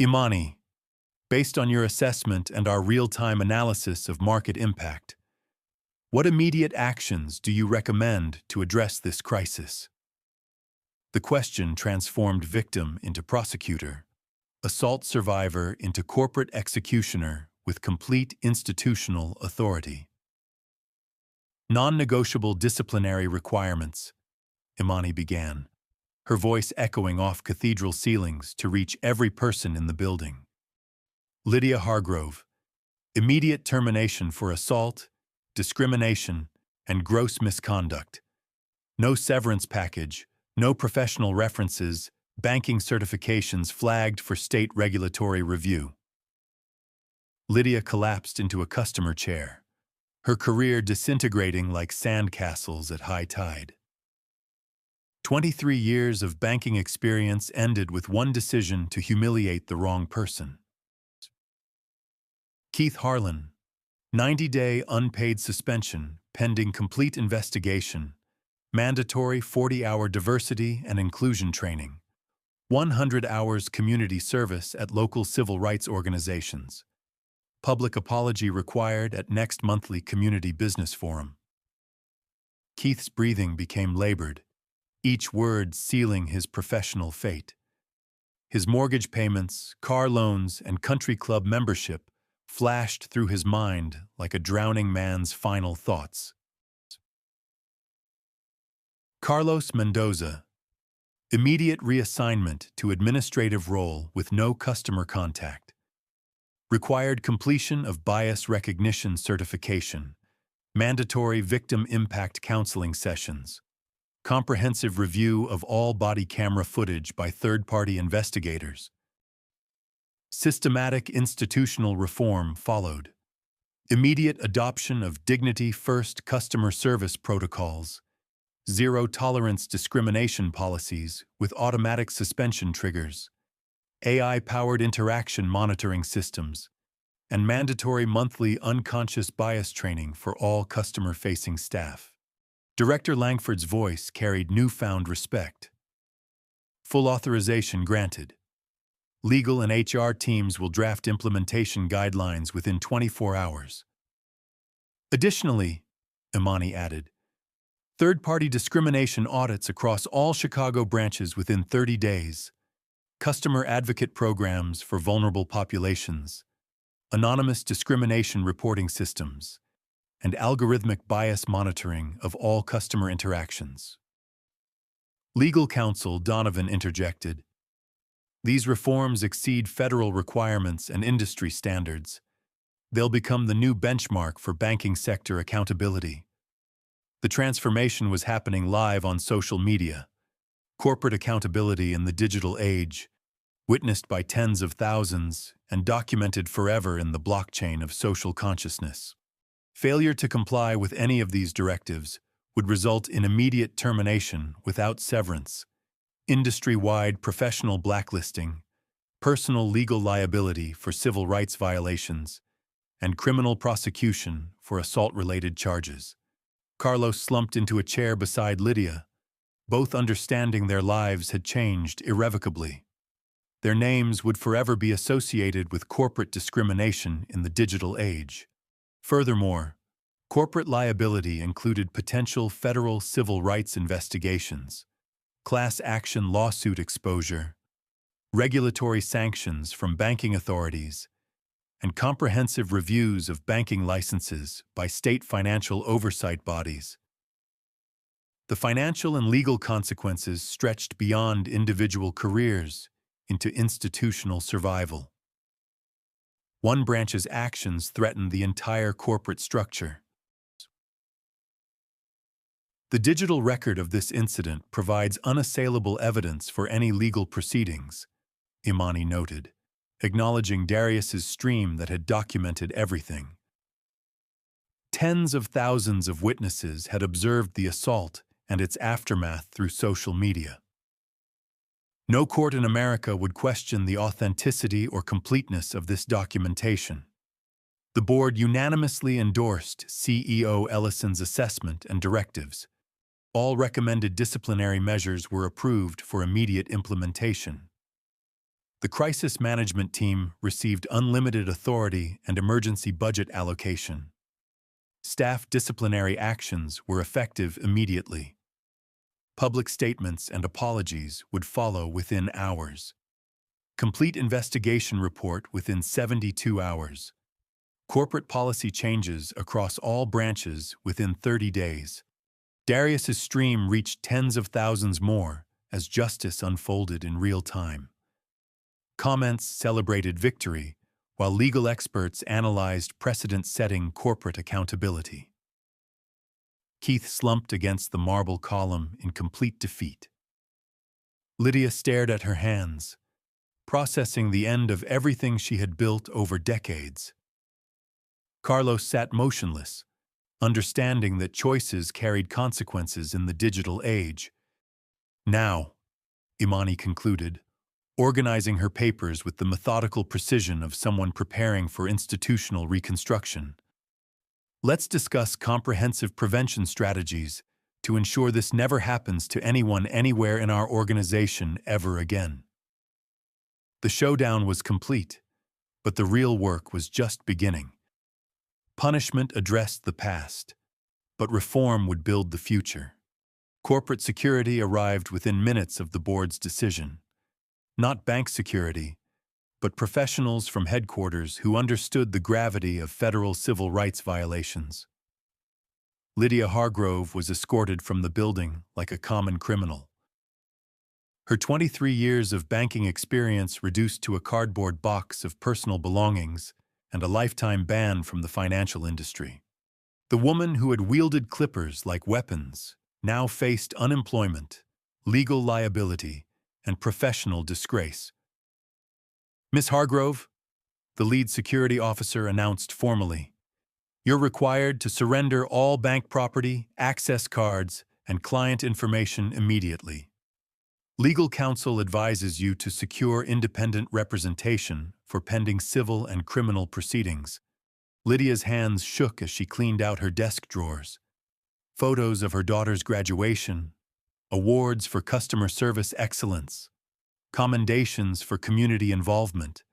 "Imani, based on your assessment and our real-time analysis of market impact, what immediate actions do you recommend to address this crisis?" The question transformed victim into prosecutor, assault survivor into corporate executioner with complete institutional authority. "Non-negotiable disciplinary requirements," Imani began, her voice echoing off cathedral ceilings to reach every person in the building. Lydia Hargrove, immediate termination for assault, discrimination, and gross misconduct. No severance package, no professional references, banking certifications flagged for state regulatory review. Lydia collapsed into a customer chair, her career disintegrating like sandcastles at high tide. 23 years of banking experience ended with one decision to humiliate the wrong person. Keith Harlan, 90-day unpaid suspension pending complete investigation, mandatory 40-hour diversity and inclusion training, 100 hours community service at local civil rights organizations, public apology required at next monthly community business forum. Keith's breathing became labored, each word sealing his professional fate. His mortgage payments, car loans, and country club membership flashed through his mind like a drowning man's final thoughts. Carlos Mendoza, immediate reassignment to administrative role with no customer contact. Required completion of bias recognition certification, mandatory victim impact counseling sessions, comprehensive review of all body camera footage by third-party investigators. Systematic institutional reform followed. Immediate adoption of dignity-first customer service protocols, zero-tolerance discrimination policies with automatic suspension triggers, AI-powered interaction monitoring systems, and mandatory monthly unconscious bias training for all customer-facing staff. Director Langford's voice carried newfound respect. Full authorization granted. Legal and HR teams will draft implementation guidelines within 24 hours. Additionally, Imani added, third-party discrimination audits across all Chicago branches within 30 days, customer advocate programs for vulnerable populations, anonymous discrimination reporting systems, and algorithmic bias monitoring of all customer interactions. Legal counsel Donovan interjected, "These reforms exceed federal requirements and industry standards. They'll become the new benchmark for banking sector accountability." The transformation was happening live on social media. Corporate accountability in the digital age, witnessed by tens of thousands and documented forever in the blockchain of social consciousness. Failure to comply with any of these directives would result in immediate termination without severance, industry-wide professional blacklisting, personal legal liability for civil rights violations, and criminal prosecution for assault-related charges. Carlos slumped into a chair beside Lydia, both understanding their lives had changed irrevocably. Their names would forever be associated with corporate discrimination in the digital age. Furthermore, corporate liability included potential federal civil rights investigations, class action lawsuit exposure, regulatory sanctions from banking authorities, and comprehensive reviews of banking licenses by state financial oversight bodies. The financial and legal consequences stretched beyond individual careers into institutional survival. One branch's actions threatened the entire corporate structure. The digital record of this incident provides unassailable evidence for any legal proceedings, Imani noted, acknowledging Darius's stream that had documented everything. Tens of thousands of witnesses had observed the assault and its aftermath through social media. No court in America would question the authenticity or completeness of this documentation. The board unanimously endorsed CEO Ellison's assessment and directives. All recommended disciplinary measures were approved for immediate implementation. The crisis management team received unlimited authority and emergency budget allocation. Staff disciplinary actions were effective immediately. Public statements and apologies would follow within hours. Complete investigation report within 72 hours. Corporate policy changes across all branches within 30 days. Darius's stream reached tens of thousands more as justice unfolded in real time. Comments celebrated victory, while legal experts analyzed precedent-setting corporate accountability. Keith slumped against the marble column in complete defeat. Lydia stared at her hands, processing the end of everything she had built over decades. Carlos sat motionless, understanding that choices carried consequences in the digital age. Now, Imani concluded, organizing her papers with the methodical precision of someone preparing for institutional reconstruction. Let's discuss comprehensive prevention strategies to ensure this never happens to anyone anywhere in our organization ever again. The showdown was complete, but the real work was just beginning. Punishment addressed the past, but reform would build the future. Corporate security arrived within minutes of the board's decision. Not bank security, but professionals from headquarters who understood the gravity of federal civil rights violations. Lydia Hargrove was escorted from the building like a common criminal. Her 23 years of banking experience reduced to a cardboard box of personal belongings and a lifetime ban from the financial industry. The woman who had wielded clippers like weapons now faced unemployment, legal liability, and professional disgrace. "Miss Hargrove," the lead security officer announced formally, "you're required to surrender all bank property, access cards, and client information immediately. Legal counsel advises you to secure independent representation for pending civil and criminal proceedings." Lydia's hands shook as she cleaned out her desk drawers. Photos of her daughter's graduation, awards for customer service excellence, commendations for community involvement,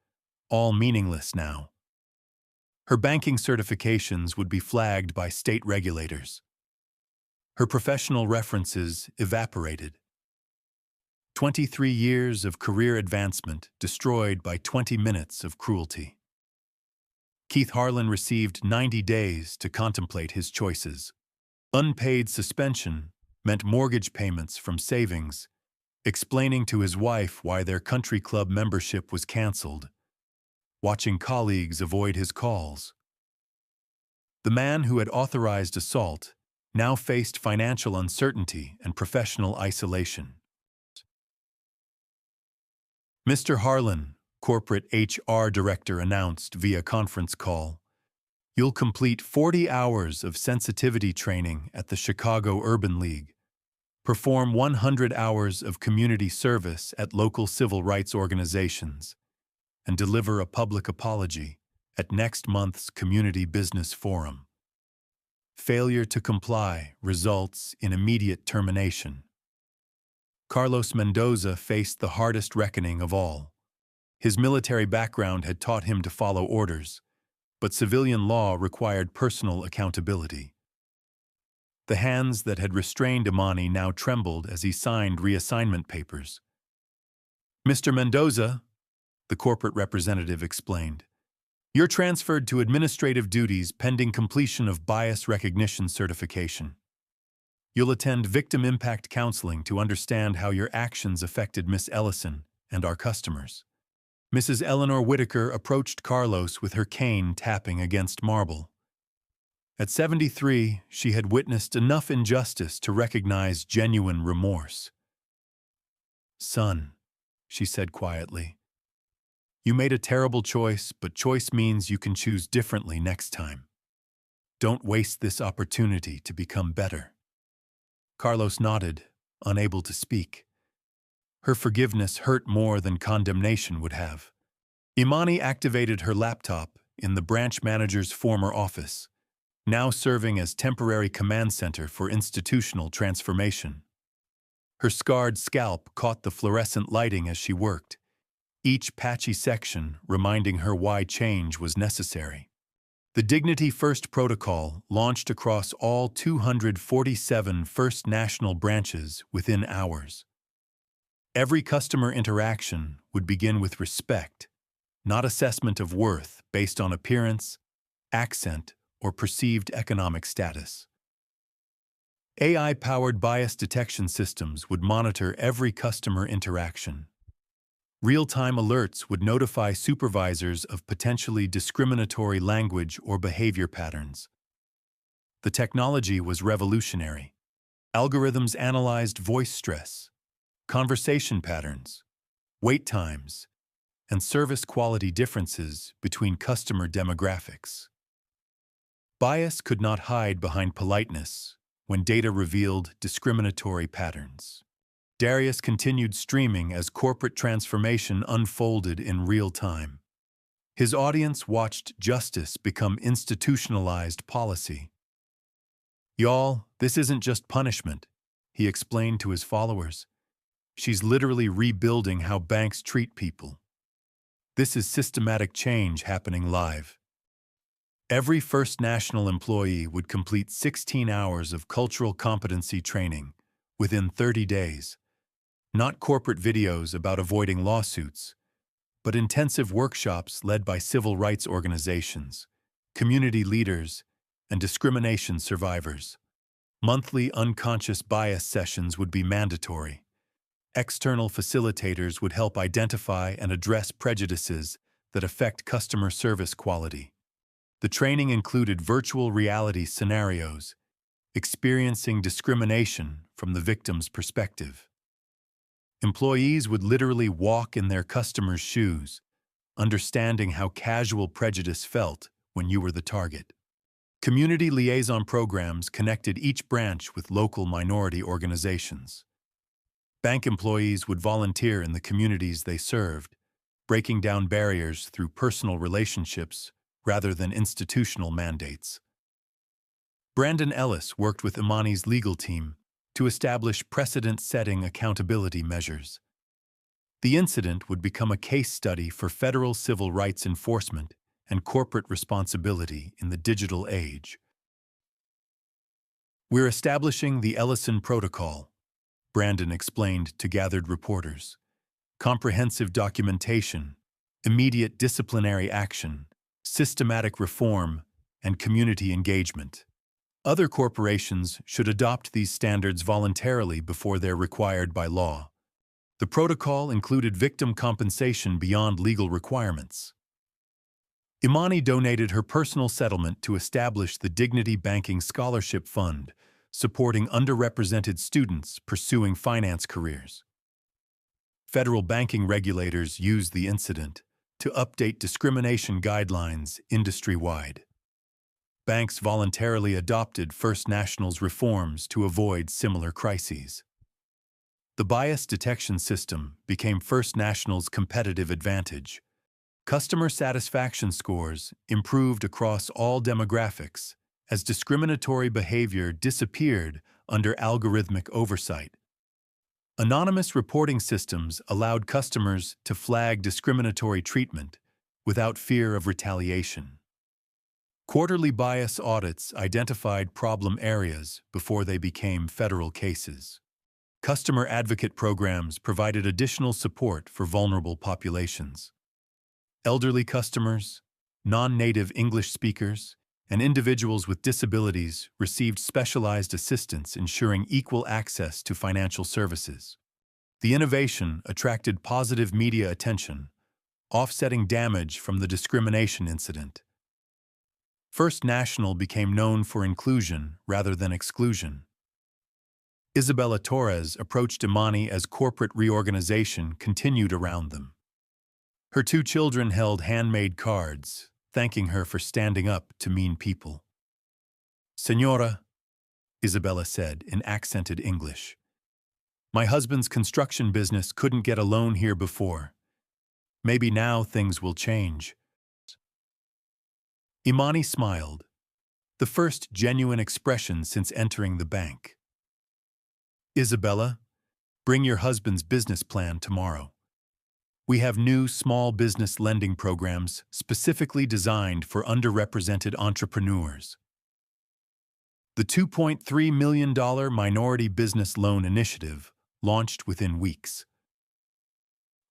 all meaningless now. Her banking certifications would be flagged by state regulators. Her professional references evaporated. 23 years of career advancement destroyed by 20 minutes of cruelty. Keith Harlan received 90 days to contemplate his choices. Unpaid suspension meant mortgage payments from savings, explaining to his wife why their country club membership was canceled, watching colleagues avoid his calls. The man who had authorized assault now faced financial uncertainty and professional isolation. "Mr. Harlan," corporate HR director announced via conference call, "you'll complete 40 hours of sensitivity training at the Chicago Urban League, perform 100 hours of community service at local civil rights organizations, and deliver a public apology at next month's Community Business Forum. Failure to comply results in immediate termination." Carlos Mendoza faced the hardest reckoning of all. His military background had taught him to follow orders, but civilian law required personal accountability. The hands that had restrained Imani now trembled as he signed reassignment papers. "Mr. Mendoza," the corporate representative explained, "you're transferred to administrative duties pending completion of bias recognition certification. You'll attend victim impact counseling to understand how your actions affected Miss Ellison and our customers." Mrs. Eleanor Whitaker approached Carlos with her cane tapping against marble. At 73, she had witnessed enough injustice to recognize genuine remorse. "Son," she said quietly, "you made a terrible choice, but choice means you can choose differently next time. Don't waste this opportunity to become better." Carlos nodded, unable to speak. Her forgiveness hurt more than condemnation would have. Imani activated her laptop in the branch manager's former office, now serving as temporary command center for institutional transformation. Her scarred scalp caught the fluorescent lighting as she worked, each patchy section reminding her why change was necessary. The Dignity First protocol launched across all 247 First National branches within hours. Every customer interaction would begin with respect, not assessment of worth based on appearance, accent, or perceived economic status. AI-powered bias detection systems would monitor every customer interaction. Real-time alerts would notify supervisors of potentially discriminatory language or behavior patterns. The technology was revolutionary. Algorithms analyzed voice stress, conversation patterns, wait times, and service quality differences between customer demographics. Bias could not hide behind politeness when data revealed discriminatory patterns. Darius continued streaming as corporate transformation unfolded in real time. His audience watched justice become institutionalized policy. "Y'all, this isn't just punishment," he explained to his followers. "She's literally rebuilding how banks treat people. This is systematic change happening live." Every First National employee would complete 16 hours of cultural competency training within 30 days. Not corporate videos about avoiding lawsuits, but intensive workshops led by civil rights organizations, community leaders, and discrimination survivors. Monthly unconscious bias sessions would be mandatory. External facilitators would help identify and address prejudices that affect customer service quality. The training included virtual reality scenarios, experiencing discrimination from the victim's perspective. Employees would literally walk in their customers' shoes, understanding how casual prejudice felt when you were the target. Community liaison programs connected each branch with local minority organizations. Bank employees would volunteer in the communities they served, breaking down barriers through personal relationships rather than institutional mandates. Brandon Ellis worked with Imani's legal team to establish precedent-setting accountability measures. The incident would become a case study for federal civil rights enforcement and corporate responsibility in the digital age. "We're establishing the Ellison Protocol," Brandon explained to gathered reporters. "Comprehensive documentation, immediate disciplinary action, systematic reform, and community engagement. Other corporations should adopt these standards voluntarily before they're required by law." The protocol included victim compensation beyond legal requirements. Imani donated her personal settlement to establish the Dignity Banking Scholarship Fund, supporting underrepresented students pursuing finance careers. Federal banking regulators used the incident to update discrimination guidelines industry-wide. Banks voluntarily adopted First Nationals reforms to avoid similar crises. The bias detection system became First National's competitive advantage. Customer satisfaction scores improved across all demographics as discriminatory behavior disappeared under algorithmic oversight. Anonymous reporting systems allowed customers to flag discriminatory treatment without fear of retaliation. Quarterly bias audits identified problem areas before they became federal cases. Customer advocate programs provided additional support for vulnerable populations. Elderly customers, non-native English speakers, and individuals with disabilities received specialized assistance ensuring equal access to financial services. The innovation attracted positive media attention, offsetting damage from the discrimination incident. First National became known for inclusion rather than exclusion. Isabella Torres approached Imani as corporate reorganization continued around them. Her two children held handmade cards, thanking her for standing up to mean people. "Señora," Isabella said in accented English, "my husband's construction business couldn't get a loan here before. Maybe now things will change." Imani smiled, the first genuine expression since entering the bank. "Isabella, bring your husband's business plan tomorrow. We have new small business lending programs specifically designed for underrepresented entrepreneurs." The $2.3 million Minority Business Loan Initiative launched within weeks.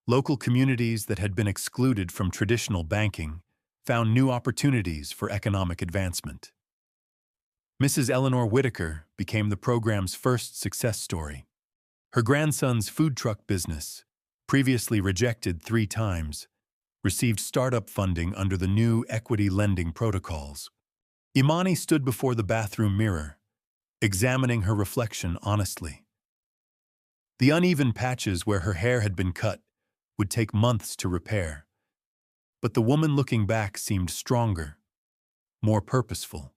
Local communities that had been excluded from traditional banking found new opportunities for economic advancement. Mrs. Eleanor Whitaker became the program's first success story. Her grandson's food truck business, previously rejected 3 times, received startup funding under the new equity lending protocols. Imani stood before the bathroom mirror, examining her reflection honestly. The uneven patches where her hair had been cut would take months to repair, but the woman looking back seemed stronger, more purposeful.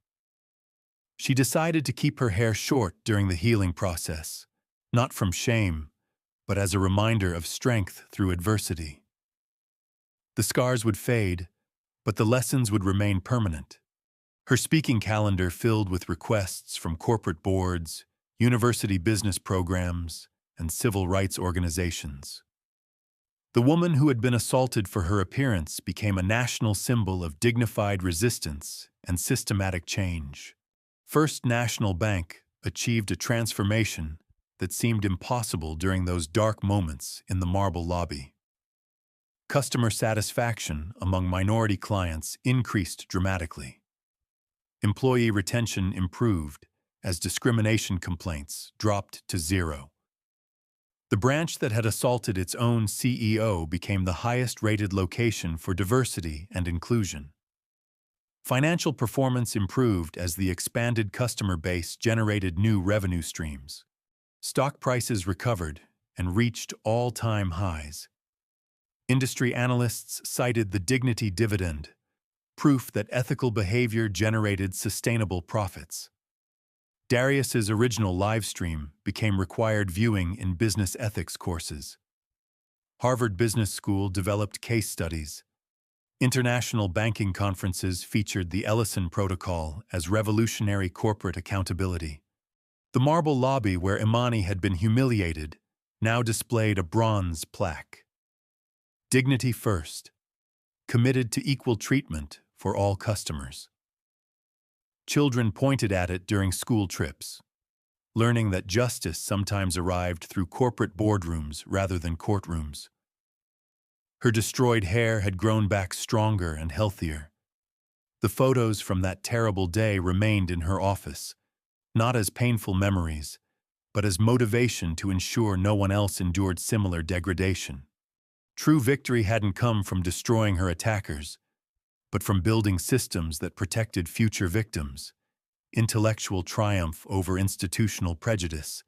She decided to keep her hair short during the healing process, not from shame, but as a reminder of strength through adversity. The scars would fade, but the lessons would remain permanent. Her speaking calendar filled with requests from corporate boards, university business programs, and civil rights organizations. The woman who had been assaulted for her appearance became a national symbol of dignified resistance and systematic change. First National Bank achieved a transformation that seemed impossible during those dark moments in the marble lobby. Customer satisfaction among minority clients increased dramatically. Employee retention improved as discrimination complaints dropped to 0. The branch that had assaulted its own CEO became the highest-rated location for diversity and inclusion. Financial performance improved as the expanded customer base generated new revenue streams. Stock prices recovered and reached all-time highs. Industry analysts cited the dignity dividend, proof that ethical behavior generated sustainable profits. Darius's original live stream became required viewing in business ethics courses. Harvard Business School developed case studies. International banking conferences featured the Ellison Protocol as revolutionary corporate accountability. The marble lobby where Imani had been humiliated now displayed a bronze plaque. "Dignity first, committed to equal treatment for all customers." Children pointed at it during school trips, learning that justice sometimes arrived through corporate boardrooms rather than courtrooms. Her destroyed hair had grown back stronger and healthier. The photos from that terrible day remained in her office, not as painful memories, but as motivation to ensure no one else endured similar degradation. True victory hadn't come from destroying her attackers, but from building systems that protected future victims. Intellectual triumph over institutional prejudice,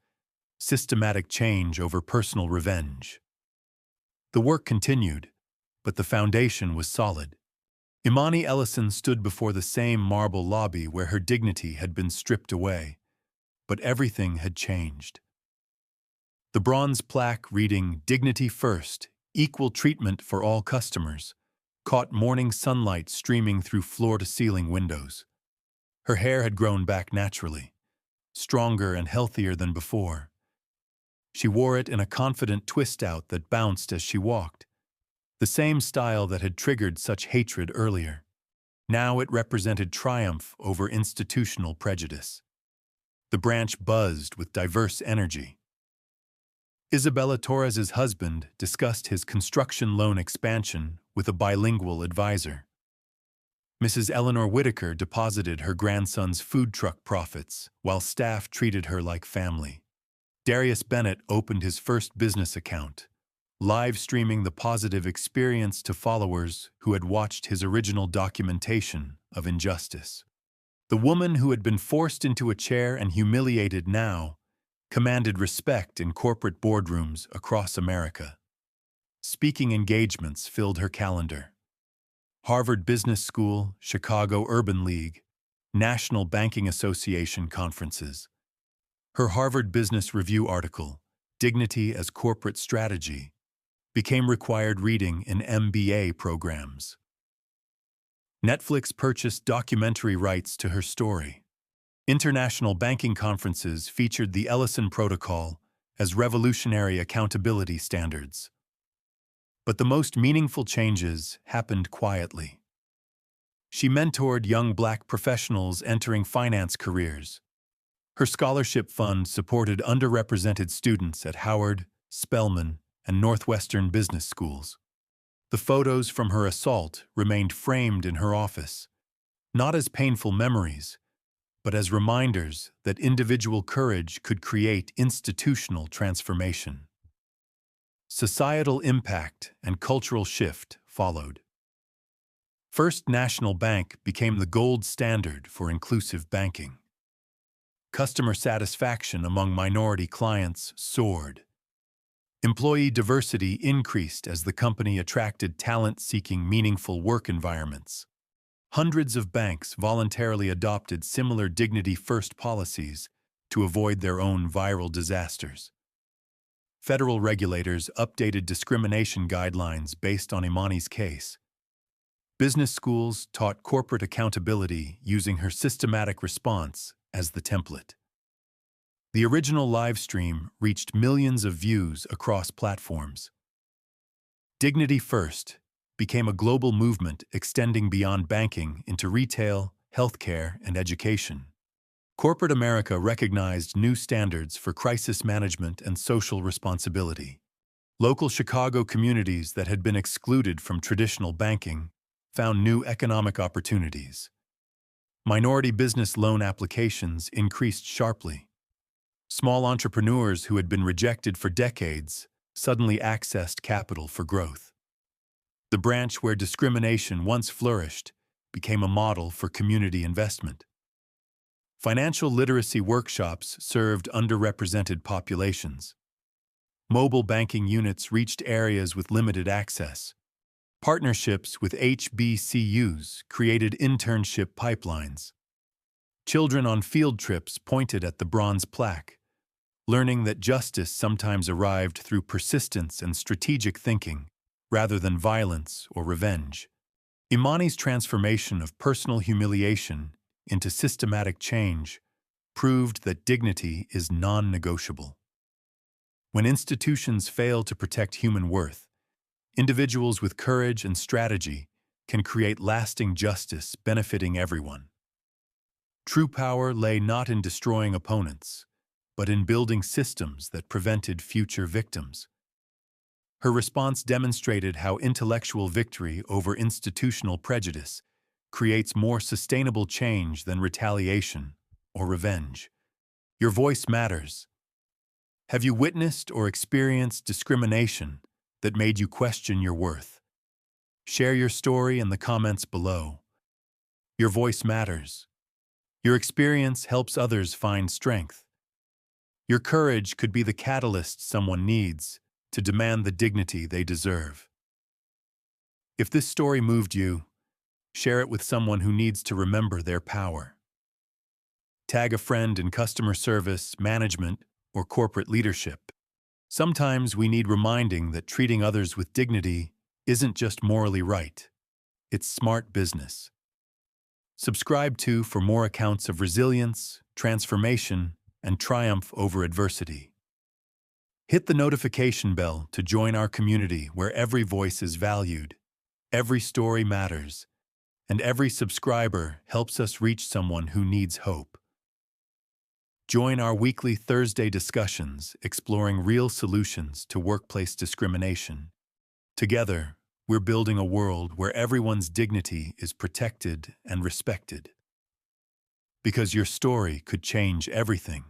systematic change over personal revenge. The work continued, but the foundation was solid. Imani Ellison stood before the same marble lobby where her dignity had been stripped away, but everything had changed. The bronze plaque reading "Dignity First, Equal Treatment for All Customers" caught morning sunlight streaming through floor-to-ceiling windows. Her hair had grown back naturally, stronger and healthier than before. She wore it in a confident twist-out that bounced as she walked, the same style that had triggered such hatred earlier. Now it represented triumph over institutional prejudice. The branch buzzed with diverse energy. Isabella Torres's husband discussed his construction loan expansion with a bilingual advisor. Mrs. Eleanor Whitaker deposited her grandson's food truck profits, while staff treated her like family. Darius Bennett opened his first business account, live streaming the positive experience to followers who had watched his original documentation of injustice. The woman who had been forced into a chair and humiliated now commanded respect in corporate boardrooms across America. Speaking engagements filled her calendar. Harvard Business School, Chicago Urban League, National Banking Association conferences. Her Harvard Business Review article, Dignity as Corporate Strategy, became required reading in MBA programs. Netflix purchased documentary rights to her story. International banking conferences featured the Ellison Protocol as revolutionary accountability standards. But the most meaningful changes happened quietly. She mentored young Black professionals entering finance careers. Her scholarship fund supported underrepresented students at Howard, Spelman, and Northwestern business schools. The photos from her assault remained framed in her office, not as painful memories, but as reminders that individual courage could create institutional transformation. Societal impact and cultural shift followed. First National Bank became the gold standard for inclusive banking. Customer satisfaction among minority clients soared. Employee diversity increased as the company attracted talent seeking meaningful work environments. Hundreds of banks voluntarily adopted similar dignity-first policies to avoid their own viral disasters. Federal regulators updated discrimination guidelines based on Imani's case. Business schools taught corporate accountability using her systematic response as the template. The original live stream reached millions of views across platforms. Dignity First became a global movement extending beyond banking into retail, healthcare, and education. Corporate America recognized new standards for crisis management and social responsibility. Local Chicago communities that had been excluded from traditional banking found new economic opportunities. Minority business loan applications increased sharply. Small entrepreneurs who had been rejected for decades suddenly accessed capital for growth. The branch where discrimination once flourished became a model for community investment. Financial literacy workshops served underrepresented populations. Mobile banking units reached areas with limited access. Partnerships with HBCUs created internship pipelines. Children on field trips pointed at the bronze plaque, learning that justice sometimes arrived through persistence and strategic thinking, rather than violence or revenge. Imani's transformation of personal humiliation into systematic change proved that dignity is non-negotiable. When institutions fail to protect human worth, individuals with courage and strategy can create lasting justice benefiting everyone. True power lay not in destroying opponents, but in building systems that prevented future victims. Her response demonstrated how intellectual victory over institutional prejudice creates more sustainable change than retaliation or revenge. Your voice matters. Have you witnessed or experienced discrimination that made you question your worth? Share your story in the comments below. Your voice matters. Your experience helps others find strength. Your courage could be the catalyst someone needs to demand the dignity they deserve. If this story moved you, share it with someone who needs to remember their power. Tag a friend in customer service, management, or corporate leadership. Sometimes we need reminding that treating others with dignity isn't just morally right, it's smart business. Subscribe for more accounts of resilience, transformation, and triumph over adversity. Hit the notification bell to join our community where every voice is valued, every story matters, and every subscriber helps us reach someone who needs hope. Join our weekly Thursday discussions exploring real solutions to workplace discrimination. Together, we're building a world where everyone's dignity is protected and respected. Because your story could change everything.